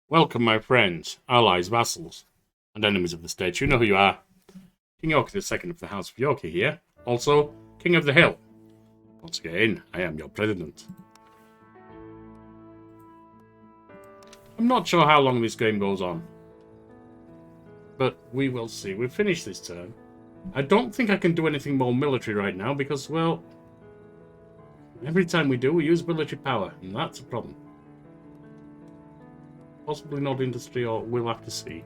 Welcome, my friends, allies, vassals, and enemies of the state. You know who you are. King Yorkie II of the House of Yorkie here. Also, King of the Hill. Once again, I am your president. I'm not sure how long this game goes on, but we will see. We've finished this turn. I don't think I can do anything more military right now because, well, every time we do, we use military power, and that's a problem. Possibly not industry, or we'll have to see.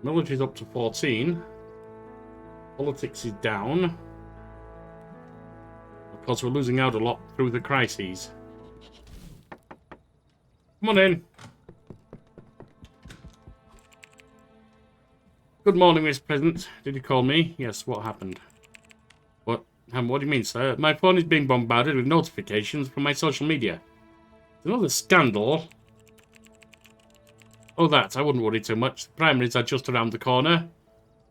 Military's up to 14. Politics is down. Of course, we're losing out a lot through the crises. Come on in. Good morning, Mr. President. Did you call me? Yes, what happened? What do you mean, sir? My phone is being bombarded with notifications from my social media. Another scandal. Oh, I wouldn't worry too much. The primaries are just around the corner.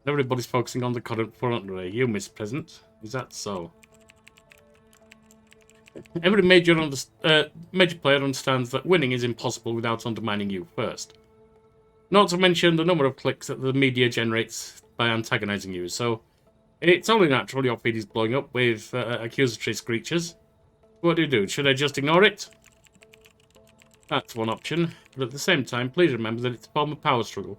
Everybody's focusing on the current front runner. You, Mr. President. Is that so? Every major player understands that winning is impossible without undermining you first. Not to mention the number of clicks that the media generates by antagonizing you, so it's only natural your feed is blowing up with accusatory screeches. What do? Should I just ignore it? That's one option, but at the same time, please remember that it's a form of power struggle.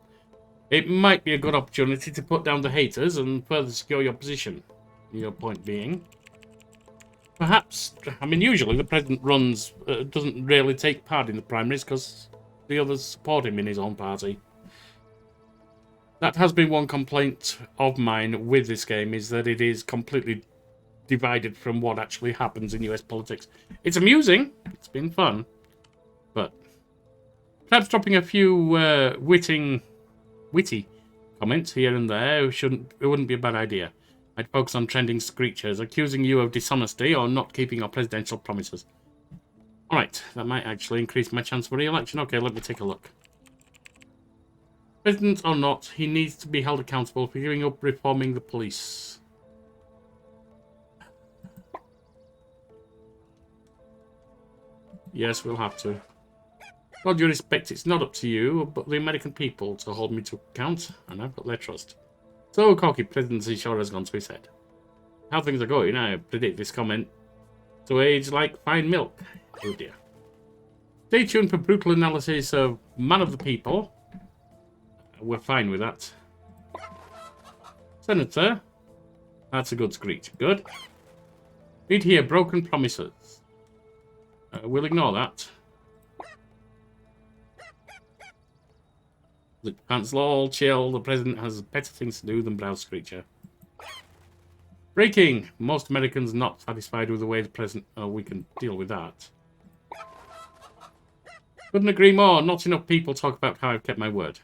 It might be a good opportunity to put down the haters and further secure your position. Your point being, perhaps, usually the president doesn't really take part in the primaries because the others support him in his own party. That has been one complaint of mine with this game, is that it is completely divided from what actually happens in US politics. It's amusing, it's been fun, but perhaps dropping a few witty comments here and there it wouldn't be a bad idea. I'd focus on trending screechers, accusing you of dishonesty or not keeping your presidential promises. Alright, that might actually increase my chance for re-election. Okay, let me take a look. President or not, he needs to be held accountable for giving up reforming the police. Yes, we'll have to. With all due respect, it's not up to you, but the American people to hold me to account, and I've got their trust. So, cocky presidency sure has gone to his head. How things are going, I predict this comment to age like fine milk. Oh dear. Stay tuned for brutal analysis of Man of the People. We're fine with that. Senator. That's a good screech. Good. Read here, broken promises. We'll ignore that. Look, Chancellor, all chill. The president has better things to do than browse screecher. Breaking. Most Americans not satisfied with the way the president... Oh, we can deal with that. Couldn't agree more. Not enough people talk about how I've kept my word.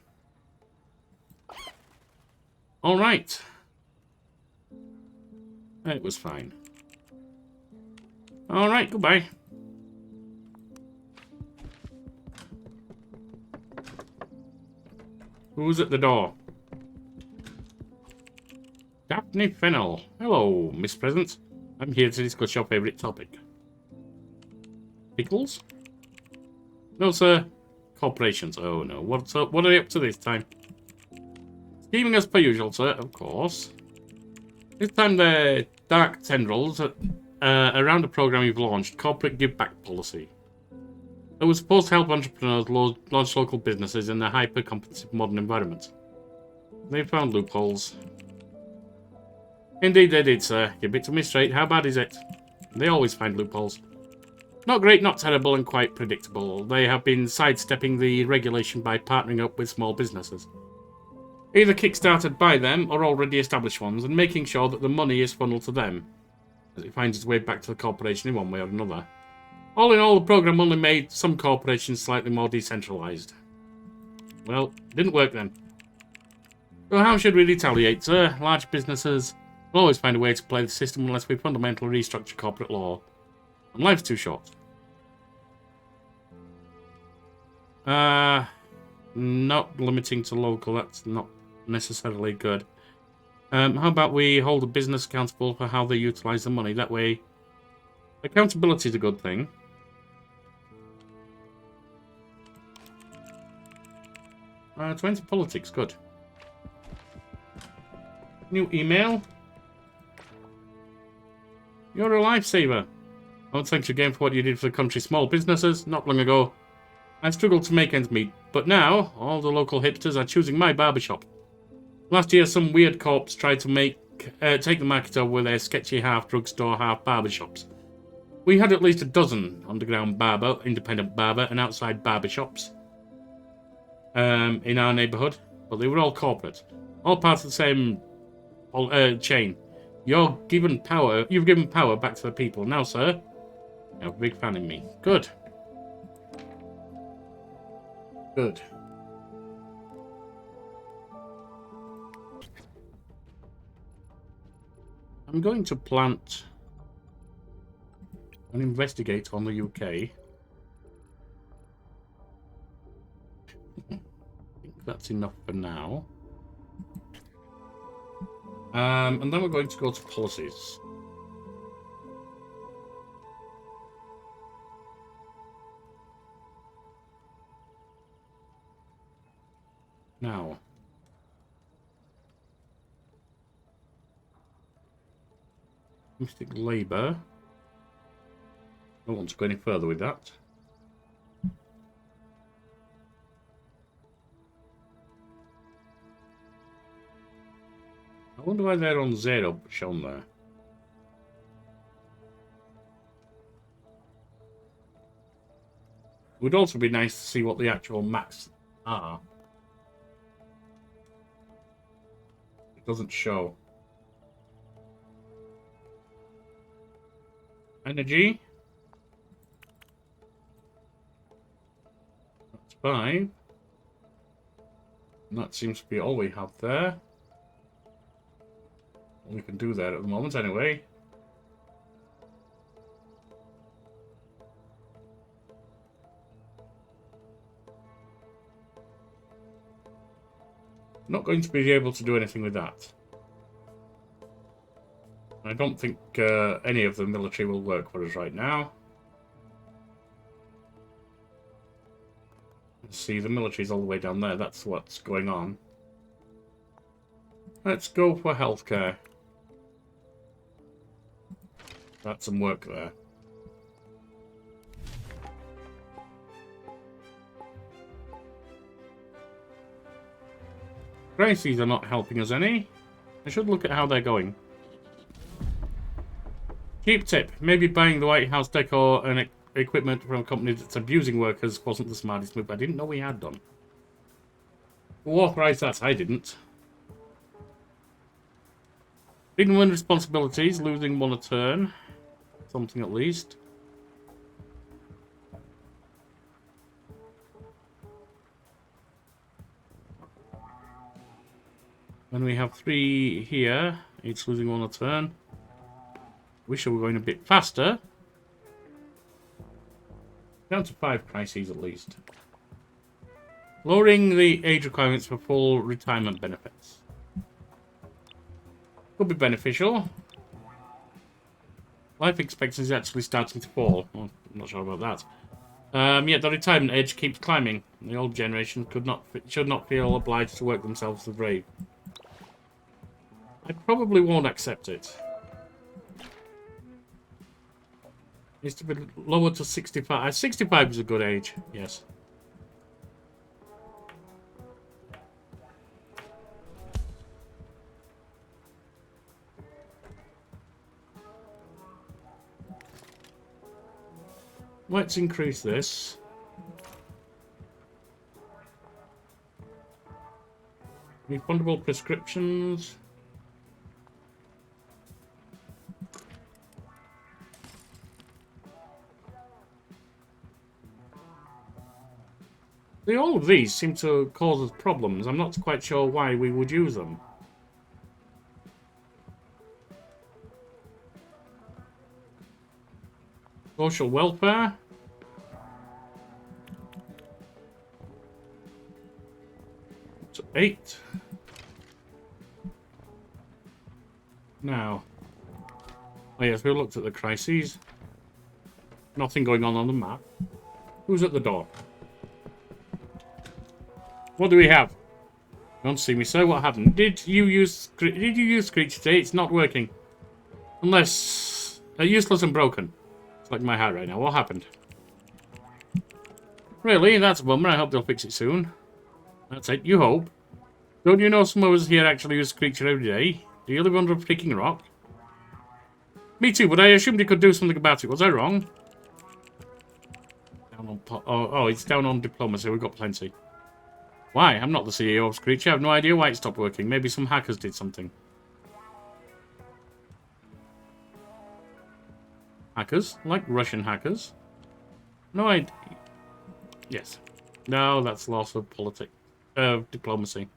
All right. It was fine. All right, goodbye. Who's at the door? Daphne Fennell. Hello, Miss President. I'm here to discuss your favourite topic. Pickles? No, sir. Corporations. Oh, no. What's up? What are they up to this time? Scheming as per usual, sir, of course. This time they're dark tendrils around a program you've launched, Corporate Give Back Policy. It was supposed to help entrepreneurs launch local businesses in their hyper-competitive modern environment. They found loopholes. Indeed they did, sir. Give it to me straight. How bad is it? They always find loopholes. Not great, not terrible, and quite predictable. They have been sidestepping the regulation by partnering up with small businesses, either kickstarted by them or already established ones, and making sure that the money is funneled to them, as it finds its way back to the corporation in one way or another. All in all, the program only made some corporations slightly more decentralized. Well, didn't work then. So how should we retaliate, sir? Large businesses will always find a way to play the system unless we fundamentally restructure corporate law. And life's too short. Not limiting to local, that's not necessarily good. How about we hold a business accountable for how they utilize the money? That way, accountability is a good thing. 20 politics, good. New email. You're a lifesaver. I want to thank you again for what you did for the country's small businesses. Not long ago, I struggled to make ends meet, but now all the local hipsters are choosing my barbershop. Last year, some weird corpse tried to take the market over with their sketchy half drugstore, half barbershops. We had at least a dozen underground barber, independent barber, and outside barbershops in our neighbourhood, but they were all corporate, all part of the same chain. You've given power back to the people. Now, sir, you're a big fan of me. Good. Good. I'm going to plant and investigate on the UK. I think that's enough for now. And then we're going to go to policies. Now, Mystic Labour. I don't want to go any further with that. I wonder why they're on 0 shown there. It would also be nice to see what the actual max are. It doesn't show. Energy. That's 5. And that seems to be all we have there. We can do that at the moment anyway. Not going to be able to do anything with that. I don't think any of the military will work for us right now. Let's see, the military's all the way down there. That's what's going on. Let's go for healthcare. That's some work there. Crises are not helping us any. I should look at how they're going. Cheap tip. Maybe buying the White House decor and equipment from a company that's abusing workers wasn't the smartest move. I didn't know we had done. Who authorised that? I didn't. Big one responsibilities, losing 1 a turn. Something at least. When we have 3 here, each losing 1 a turn. Wish we were going a bit faster. Down to 5 crises at least. Lowering the age requirements for full retirement benefits. Could be beneficial. Life expectancy is actually starting to fall. Well, I'm not sure about that. Yet the retirement age keeps climbing. The old generation should not feel obliged to work themselves to the grave. I probably won't accept it. Needs to be lowered to 65. 65 is a good age, yes. Let's increase this. Refundable prescriptions. All of these seem to cause us problems. I'm not quite sure why we would use them. Social welfare. To 8. Now. Oh yes, we looked at the crises. Nothing going on the map. Who's at the door? What do we have? Don't see me, sir. What happened? Did you use Screech today? It's not working. Unless useless and broken. It's like my hat right now. What happened? Really? That's a bummer. I hope they'll fix it soon. That's it. You hope. Don't you know some of us here actually use Screecher every day? Do you live under a freaking rock? Me too, but I assumed you could do something about it. Was I wrong? Down on it's down on diplomacy. We've got plenty. Why? I'm not the CEO of Screech. I have no idea why it stopped working. Maybe some hackers did something. Hackers? Like Russian hackers? No idea. Yes. No, that's loss of diplomacy.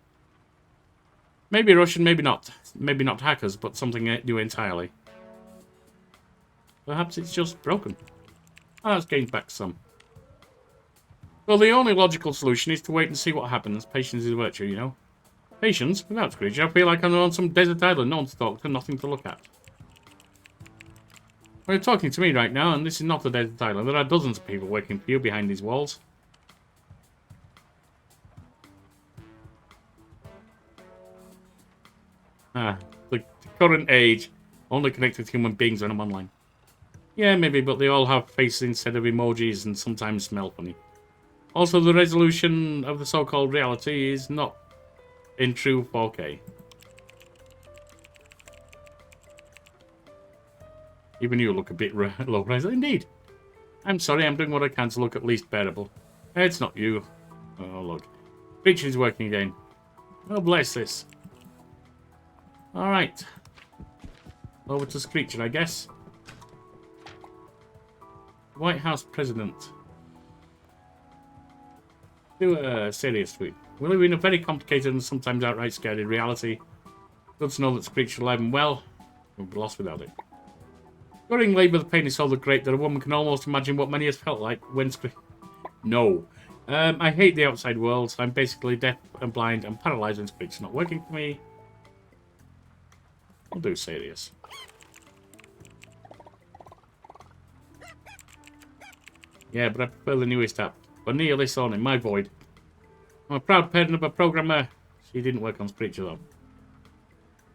Maybe Russian, maybe not. Maybe not hackers, but something new entirely. Perhaps it's just broken. Oh, let's gain back some. Well, the only logical solution is to wait and see what happens. Patience is a virtue, you know. Patience? Without Screech, I feel like I'm on some desert island, no one's talked and nothing to look at. Well, you're talking to me right now, and this is not a desert island. There are dozens of people working for you behind these walls. The current age only connects with human beings when I'm online. Yeah, maybe, but they all have faces instead of emojis and sometimes smell funny. Also, the resolution of the so-called reality is not in true 4K. Even you look a bit low-res. Indeed. I'm sorry, I'm doing what I can to look at least bearable. It's not you. Oh, look. Screech is working again. Oh, bless this. Alright. Over to Screecher, I guess. White House President. Do a serious tweet. We live in a very complicated and sometimes outright scary reality. Good to know that Screech is alive and well. We'll be lost without it. During labour, the pain is so great that a woman can almost imagine what many has felt like when Screech... No. I hate the outside world. I'm basically deaf and blind and paralysed when Screech is not working for me. I'll do serious. Yeah, but I prefer the newest app. But nearly on in my void. I'm a proud parent of a programmer. She didn't work on Screech though.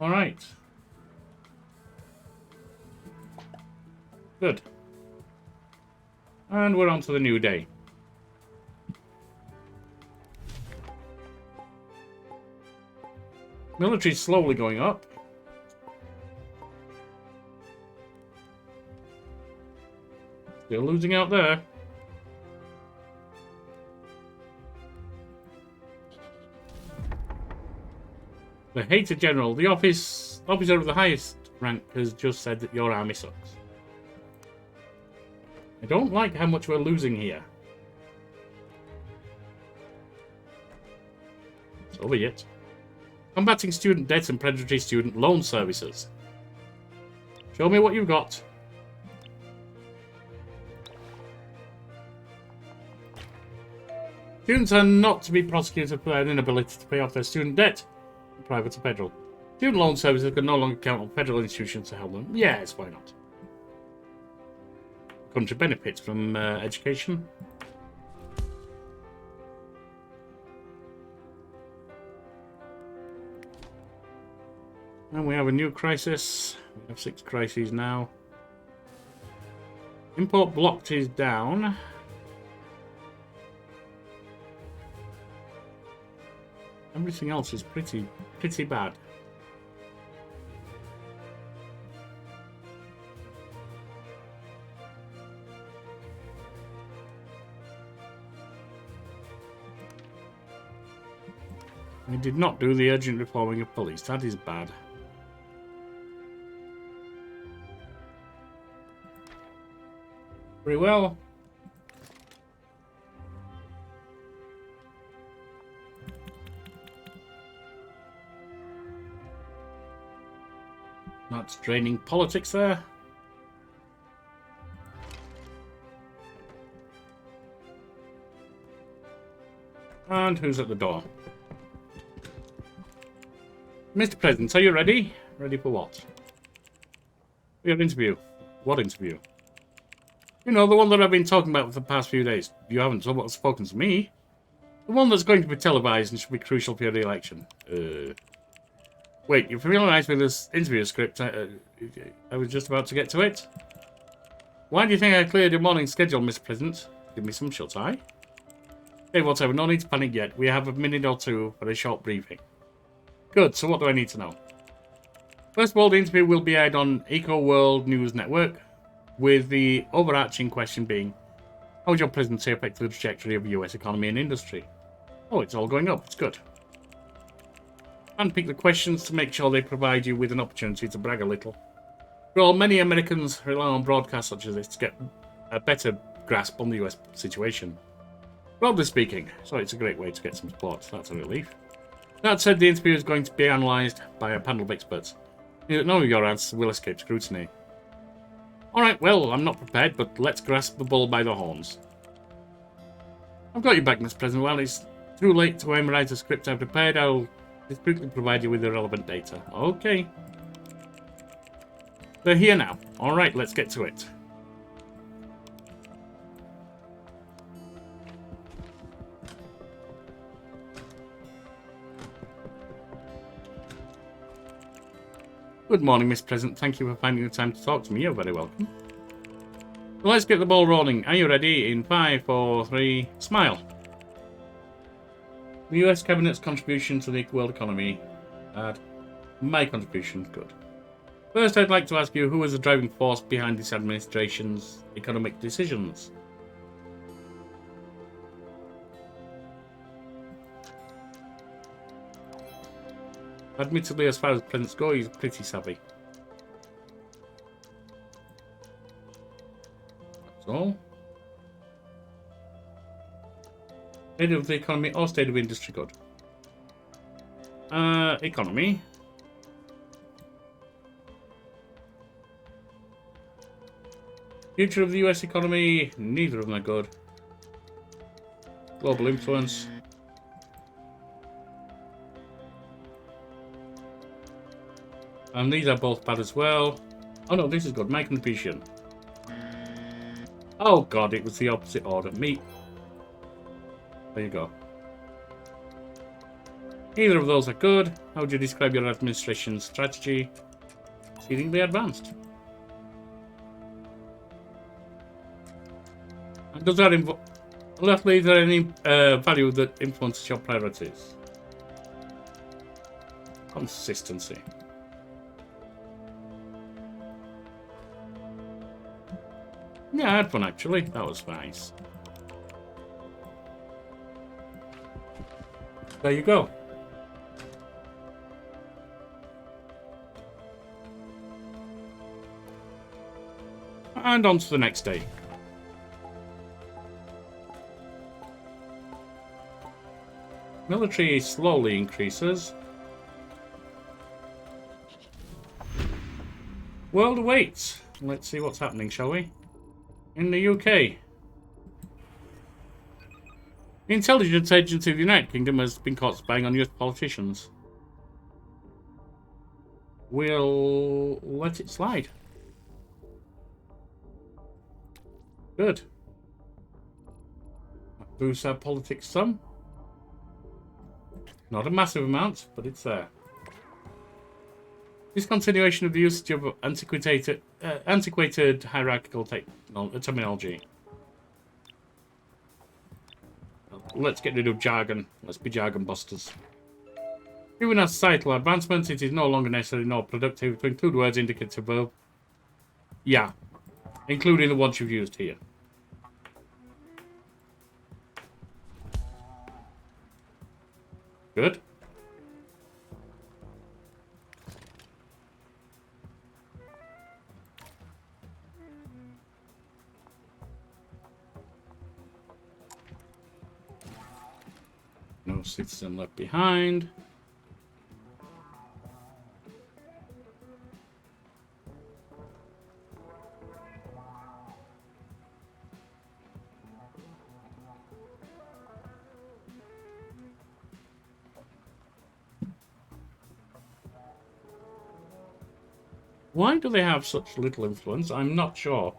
Alright. Good. And we're on to the new day. Military's slowly going up. Still losing out there. The hated general, the officer of the highest rank, has just said that your army sucks. I don't like how much we're losing here. It's over yet. Combating student debts and predatory student loan services. Show me what you've got. Students are not to be prosecuted for their inability to pay off their student debt. Private or federal. Student loan services can no longer count on federal institutions to help them. Yes, why not? Country benefits from education. And we have a new crisis. We have 6 crises now. Import blocked is down. Everything else is pretty bad. We did not do the urgent reforming of police. That is bad. Very well. That's draining politics there. And who's at the door? Mr. President, are you ready? Ready for what? For your interview. What interview? You know, the one that I've been talking about for the past few days. You haven't spoken to me. The one that's going to be televised and should be crucial for your re-election. Wait, you're familiarised with this interview script? I was just about to get to it. Why do you think I cleared your morning schedule, Mr. President? Give me some shut-eye. Hey, whatever, no need to panic yet. We have a minute or two for a short briefing. Good, so what do I need to know? First of all, the interview will be aired on Eco World News Network, with the overarching question being, how would your presidency affect the trajectory of the US economy and industry? Oh, it's all going up, it's good. And pick the questions to make sure they provide you with an opportunity to brag a little. For all, many Americans rely on broadcasts such as this to get a better grasp on the US situation. Broadly speaking, so it's a great way to get some support, so that's a relief. That said, the interview is going to be analysed by a panel of experts. None of your answers will escape scrutiny. Alright, well, I'm not prepared, but let's grasp the bull by the horns. I've got you back, Mr. President. While it's too late to memorize the script I've prepared, I'll discreetly provide you with the relevant data. Okay. They're here now. Alright, let's get to it. Good morning, Mr. President. Thank you for finding the time to talk to me. You're very welcome. So let's get the ball rolling. Are you ready? In 5, 4, 3, smile. The US Cabinet's contribution to the world economy. My contribution. Good. First, I'd like to ask you, who was the driving force behind this administration's economic decisions? Admittedly, as far as presidents go, he's pretty savvy. That's all. State of the economy or state of industry? Good. Economy. Future of the US economy? Neither of them are good. Global influence. And these are both bad as well. Oh no, this is good. My contribution. Oh god, it was the opposite order. Me. There you go. Neither of those are good. How would you describe your administration's strategy? Exceedingly advanced. And does that involve... Lastly, is there any value that influences your priorities? Consistency. Yeah, I had fun actually. That was nice. There you go. And on to the next day. Military slowly increases. World awaits. Let's see what's happening, shall we? In the UK. The intelligence agency of the United Kingdom has been caught spying on US politicians. We'll let it slide. Good. That boosts our politics some. Not a massive amount, but it's there. Discontinuation of the usage of antiquated hierarchical terminology. Let's get rid of jargon. Let's be jargon busters. Given our societal advancements, it is no longer necessary nor productive to include words indicative of... Yeah, including the ones you've used here. Good. No citizen left behind. Why do they have such little influence? I'm not sure.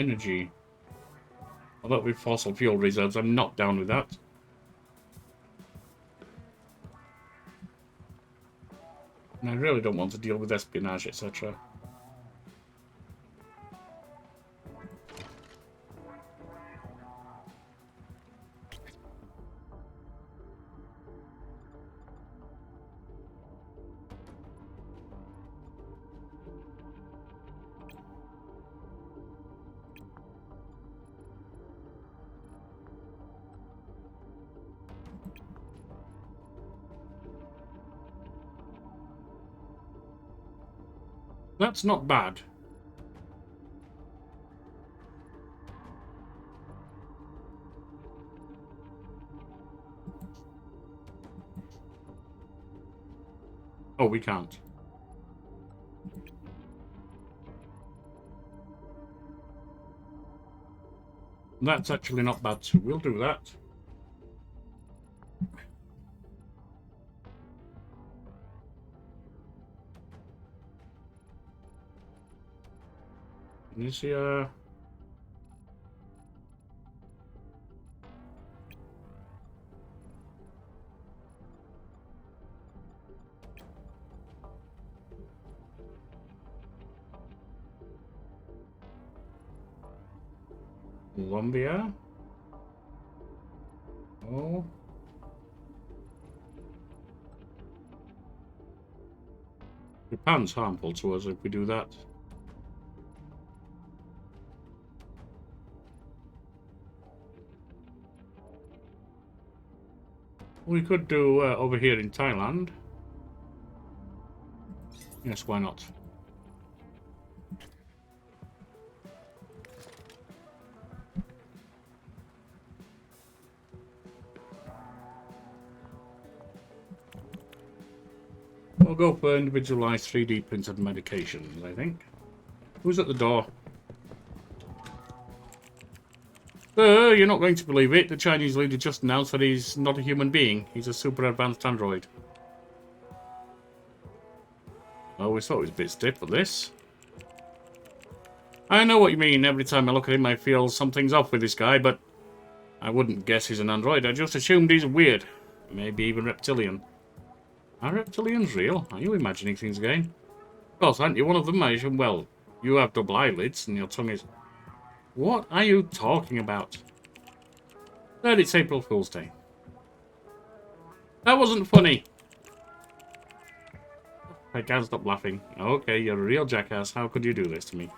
energy. Although with fossil fuel reserves, I'm not down with that. And I really don't want to deal with espionage, etc. That's not bad. Oh, we can't. That's actually not bad too. We'll do that. You see, Colombia. Oh. Japan's harmful to us if we do that. We could do over here in Thailand. Yes, why not? We'll go for individualized 3D printed medications, I think. Who's at the door? Sir, you're not going to believe it. The Chinese leader just announced that he's not a human being. He's a super advanced android. I always thought he was a bit stiff for this. I know what you mean. Every time I look at him, I feel something's off with this guy, but I wouldn't guess he's an android. I just assumed he's weird. Maybe even reptilian. Are reptilians real? Are you imagining things again? Of course, aren't you one of them? Well, you have double eyelids and your tongue is... What are you talking about? Third, it's April Fool's Day. That wasn't funny. I can't stop laughing. Okay, you're a real jackass. How could you do this to me?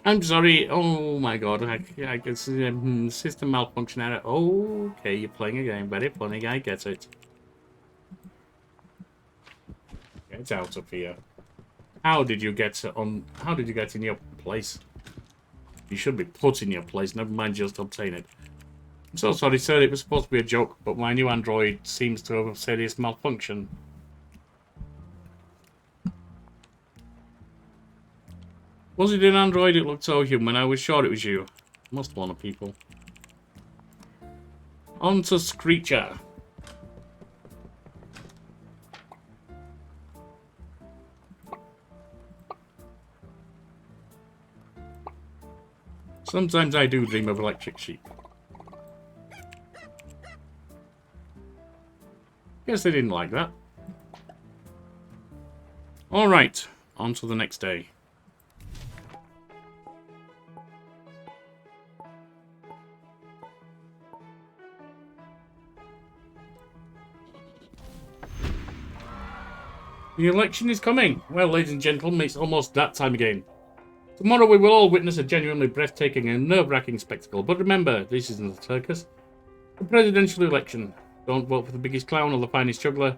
I'm sorry. Oh my god. I guess system malfunction error. Okay, you're playing a game. Very funny. I get it. Get out of here. How did you get on? How did you get in your place? You should be put in your place. Never mind just obtain it. I'm so sorry, sir. It was supposed to be a joke, but my new android seems to have a serious malfunction. Was it an android? It looked so human. I was sure it was you. Must want of people. On to Screecher. Sometimes I do dream of electric sheep. Guess they didn't like that. Alright, on to the next day. The election is coming. Well, ladies and gentlemen, it's almost that time again. Tomorrow we will all witness a genuinely breathtaking and nerve-wracking spectacle. But remember, this isn't a circus. The presidential election. Don't vote for the biggest clown or the finest juggler.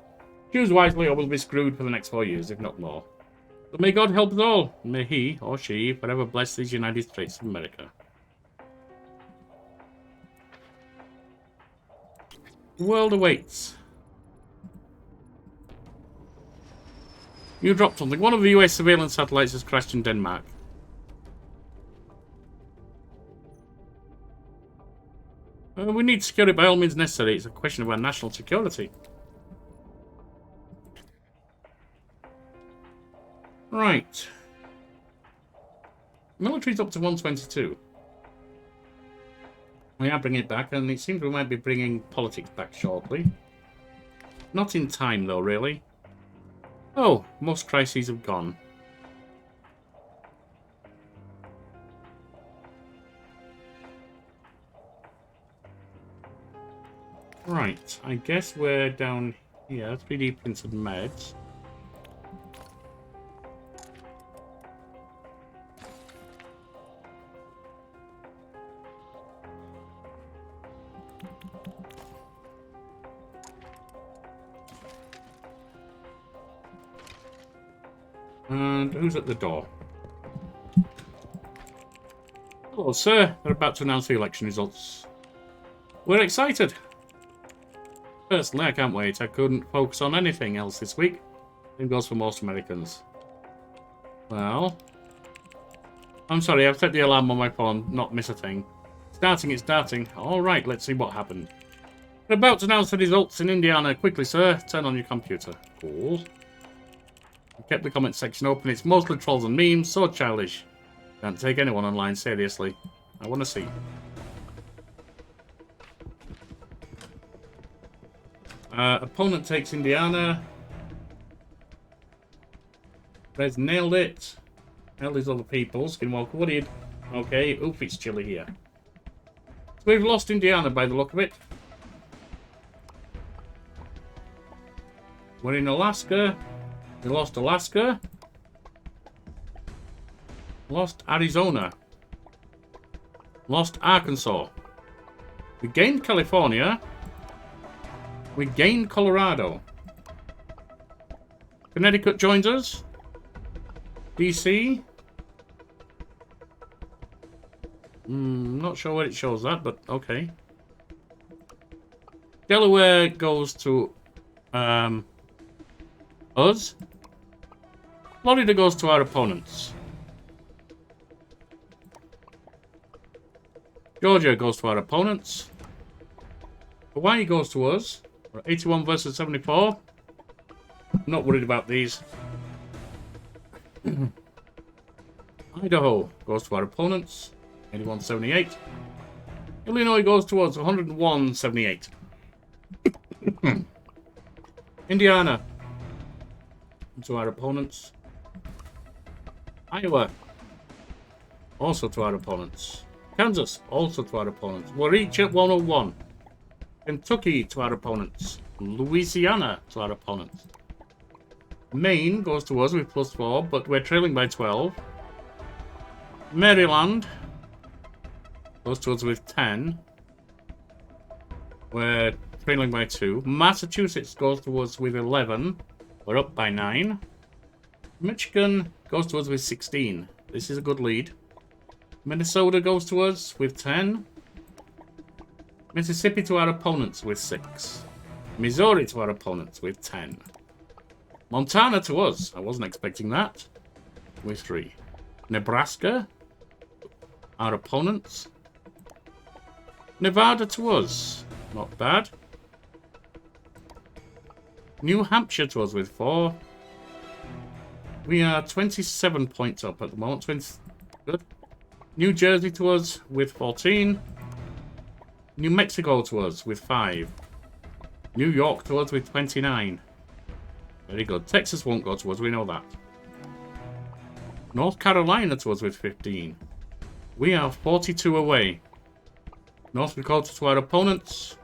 Choose wisely or we'll be screwed for the next 4 years, if not more. So may God help us all. May he or she forever bless these United States of America. The world awaits. You dropped something. One of the US surveillance satellites has crashed in Denmark. We need to secure it by all means necessary. It's a question of our national security. Right. Military's up to 122. We are bringing it back, and it seems we might be bringing politics back shortly. Not in time, though, really. Oh, most crises have gone. Right, I guess we're down here. 3D printed meds. And who's at the door? Hello, sir. They're about to announce the election results. We're excited. Personally, I can't wait. I couldn't focus on anything else this week. Same goes for most Americans. Well, I'm sorry, I've set the alarm on my phone, not miss a thing. Starting, it's starting. Alright, let's see what happened. We're about to announce the results in Indiana. Quickly, sir. Turn on your computer. Cool. I kept the comment section open. It's mostly trolls and memes, so childish. Can't take anyone online seriously. I want to see. Opponent takes Indiana. Red's nailed it. Held these other people. Skinwalker, what did? Okay, oof, it's chilly here. So we've lost Indiana by the look of it. We're in Alaska. We lost Alaska. Lost Arizona. Lost Arkansas. We gained California. We gained Colorado. Connecticut joins us. DC. Not sure where it shows that, but okay. Delaware goes to us. Florida goes to our opponents. Georgia goes to our opponents. Hawaii goes to us. We're 81 versus 74. Not worried about these. Idaho goes to our opponents. 81-78. Illinois goes to us. 101-78. Indiana to our opponents. Iowa also to our opponents. Kansas also to our opponents. We're each at 101. Kentucky to our opponents. Louisiana to our opponents. Maine goes to us with +4, but we're trailing by 12. Maryland goes to us with 10. We're trailing by 2. Massachusetts goes to us with 11. We're up by 9. Michigan goes to us with 16. This is a good lead. Minnesota goes to us with 10. Mississippi to our opponents with 6. Missouri to our opponents with 10. Montana to us. I wasn't expecting that. With 3. Nebraska, our opponents. Nevada to us. Not bad. New Hampshire to us with 4. We are 27 points up at the moment. 20, good. New Jersey to us with 14. New Mexico to us with 5. New York to us with 29. Very good. Texas won't go to us, we know that. North Carolina to us with 15. We are 42 away. North Dakota to our opponents.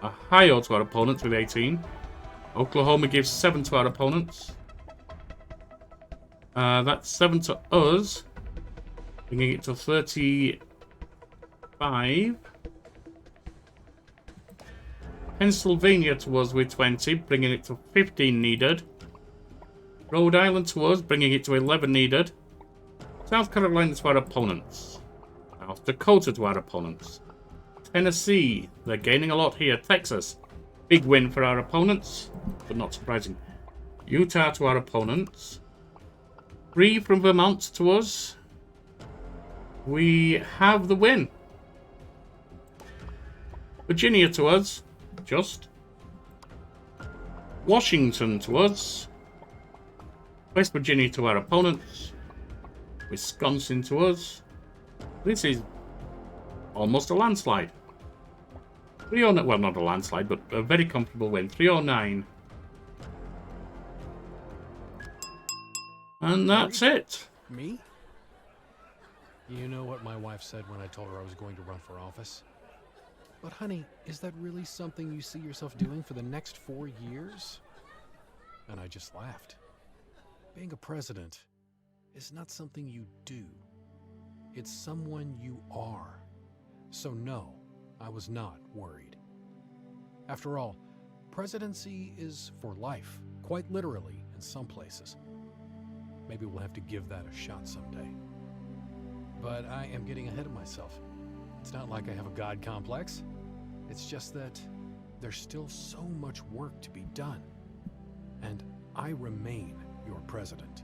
Ohio to our opponents with 18. Oklahoma gives 7 to our opponents. That's 7 to us. Bringing it to 35. Pennsylvania to us with 20, bringing it to 15 needed. Rhode Island to us, bringing it to 11 needed. South Carolina to our opponents. South Dakota to our opponents. Tennessee, they're gaining a lot here. Texas, big win for our opponents, but not surprising. Utah to our opponents. 3 from Vermont to us. We have the win. Virginia to us. Just. Washington to us. West Virginia to our opponents. Wisconsin to us. This is almost a landslide. 309, well, not a landslide, but a very comfortable win. 309. And that's it. Me? You know what my wife said when I told her I was going to run for office? But honey, is that really something you see yourself doing for the next 4 years? And I just laughed. Being a president is not something you do. It's someone you are. So no, I was not worried. After all, presidency is for life, quite literally in some places. Maybe we'll have to give that a shot someday. But I am getting ahead of myself. It's not like I have a God complex. It's just that there's still so much work to be done. And I remain your president.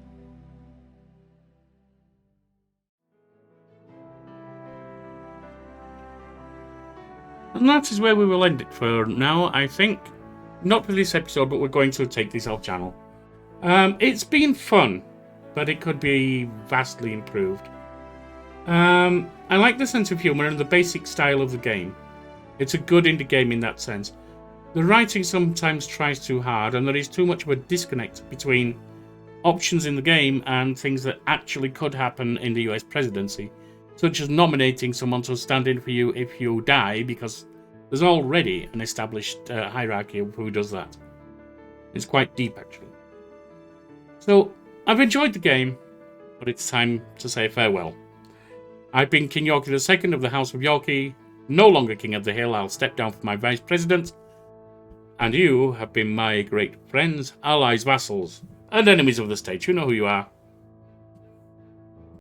And that is where we will end it for now, I think. Not for this episode, but we're going to take this off channel. It's been fun, but it could be vastly improved. I like the sense of humour and the basic style of the game. It's a good indie game in that sense. The writing sometimes tries too hard, and there is too much of a disconnect between options in the game and things that actually could happen in the US presidency, such as nominating someone to stand in for you if you die, because there's already an established hierarchy of who does that. It's quite deep, actually. So, I've enjoyed the game, but it's time to say farewell. I've been King Yorkie II of the House of Yorkie, no longer King of the Hill. I'll step down for my Vice President. And you have been my great friends, allies, vassals, and enemies of the state. You know who you are.